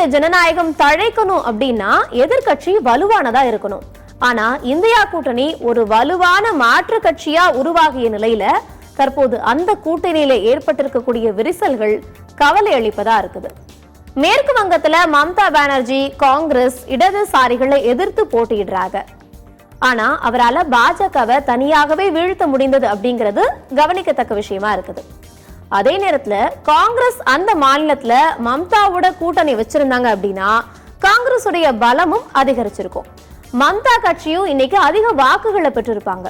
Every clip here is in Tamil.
ஜனநாயகம் தழைக்கணும் அப்படின்னா எதிர்க்கட்சி வலுவானதா இருக்கணும். ஆனா இந்தியா கூட்டணி ஒரு வலுவான மாற்று கட்சியா உருவாகிய நிலையில தற்போது அந்த கூட்டணியில ஏற்பட்டிருக்கக்கூடிய விரிசல்கள் கவலை அளிப்பதா இருக்குது. மேற்கு வங்கத்துல மம்தா பானர்ஜி காங்கிரஸ் இடதுசாரிகளை எதிர்த்து போட்டியிடுறாங்க. ஆனா அவரால் பாஜகவை தனியாகவே வீழ்த்த முடிந்தது அப்படிங்கிறது கவனிக்கத்தக்க விஷயமா இருக்குது. அதே நேரத்துல காங்கிரஸ் அந்த மாநிலத்துல மம்தாவோட கூட்டணி வச்சிருந்தாங்க அப்படின்னா காங்கிரஸ் உடைய பலமும் அதிகரிச்சிருக்கும். மம்தா கட்சியும் இன்னைக்கு அதிக வாக்குகளை பெற்றிருப்பாங்க.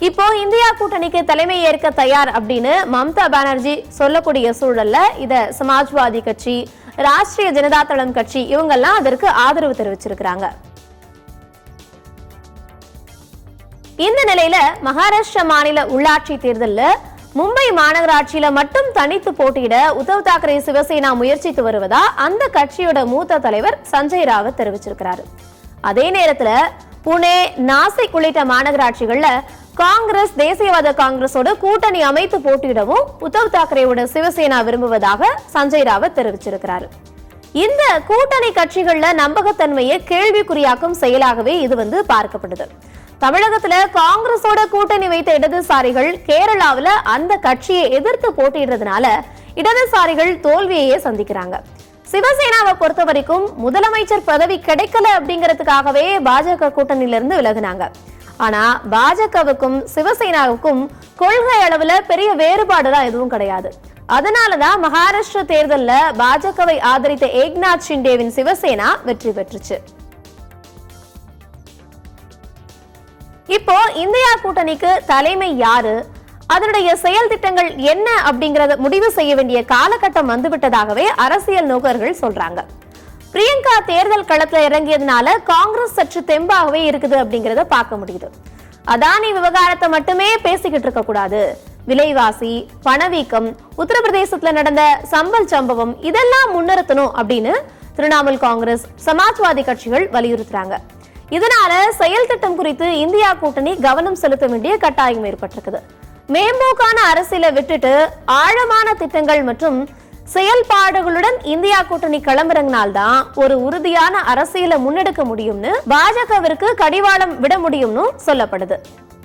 இப்போ இந்தியா கூட்டணிக்கு தலைமை ஏற்க தயார் அப்படின்னு மம்தா பானர்ஜி சொல்லக்கூடிய சூழல்ல இத சமாஜ்வாதி கட்சி, ராஷ்டிரிய ஜனதா தளம் கட்சி இவங்கெல்லாம் அதற்கு ஆதரவு தெரிவிச்சிருக்கிறாங்க. இந்த நிலையில மகாராஷ்டிரா மாநில உள்ளாட்சி தேர்தலில் மும்பை மாநகராட்சியில மட்டும் தனித்து போட்டியிட உத்தவ் தாக்கரே சிவசேனா முயற்சித்து வருவதா அந்த கட்சியோட மூத்த தலைவர் சஞ்சய் ராவத் தெரிவிச்சிருக்கிறாரு. அதே நேரத்துல புனே, நாசிக் உள்ளிட்ட மாநகராட்சிகள்ல காங்கிரஸ் தேசியவாத காங்கிரஸோட கூட்டணி அமைத்து போட்டியிடவும் உத்தவ் தாக்கரேவோட சிவசேனா விரும்புவதாக சஞ்சய் ராவத் தெரிவிச்சிருக்கிறாரு. இந்த கூட்டணி கட்சிகள்ல நம்பகத்தன்மையை கேள்விக்குறியாக்கும் செயலாகவே இது பார்க்கப்படுது. தமிழகத்துல காங்கிரஸோட கூட்டணி வைத்த இடதுசாரிகள் கேரளாவில் அந்த கட்சியை எதிர்த்து போட்டியிடுறதுனால இடதுசாரிகள் தோல்வியையே சந்திக்கிறாங்க. சிவசேனாவை பொறுத்த வரைக்கும் முதலமைச்சர் பதவி கிடைக்கல அப்படிங்கிறதுக்காகவே பாஜக கூட்டணியிலிருந்து விலகினாங்க. ஆனா பாஜகவுக்கும் சிவசேனாவுக்கும் கொள்கை அளவுல பெரிய வேறுபாடுலாம் எதுவும் கிடையாது. அதனாலதான் மகாராஷ்டிரா தேர்தலில் பாஜகவை ஆதரித்த ஏக்நாத் ஷிண்டேவின் சிவசேனா வெற்றி பெற்றுச்சு. இப்போ இந்தியா கூட்டணிக்கு தலைமை யாரு, அதனுடைய செயல் திட்டங்கள் என்ன அப்படிங்கறத முடிவு செய்ய வேண்டிய காலகட்டம் வந்துவிட்டதாகவே அரசியல் நோக்கர்கள் சொல்றாங்க. பிரியங்கா தேர்தல் களத்துல இறங்கியதுனால காங்கிரஸ் சற்று தெம்பாகவே இருக்குது அப்படிங்கறத பார்க்க முடியுது. அதானி விவகாரத்தை மட்டுமே பேசிக்கிட்டு இருக்க கூடாது. விலைவாசி, பணவீக்கம், உத்தரப்பிரதேசத்துல நடந்த சம்பல் சம்பவம் இதெல்லாம் முன்னிறுத்தணும் அப்படின்னு திரிணாமுல் காங்கிரஸ், சமாஜ்வாதி கட்சிகள் வலியுறுத்துறாங்க. இதனால செயல் திட்டம் குறித்து இந்தியா கூட்டணி கவனம் செலுத்த வேண்டிய கட்டாயம் ஏற்பட்டிருக்குது. மேம்போக்கான அரசியலை விட்டுட்டு ஆழமான திட்டங்கள் மற்றும் செயல்பாடுகளுடன் இந்தியா கூட்டணி கிளம்புறதுனால்தான் ஒரு உறுதியான அரசியலை முன்னெடுக்க முடியும்னு பாஜகவிற்கு கடிவாளம் விட முடியும்னு சொல்லப்படுது.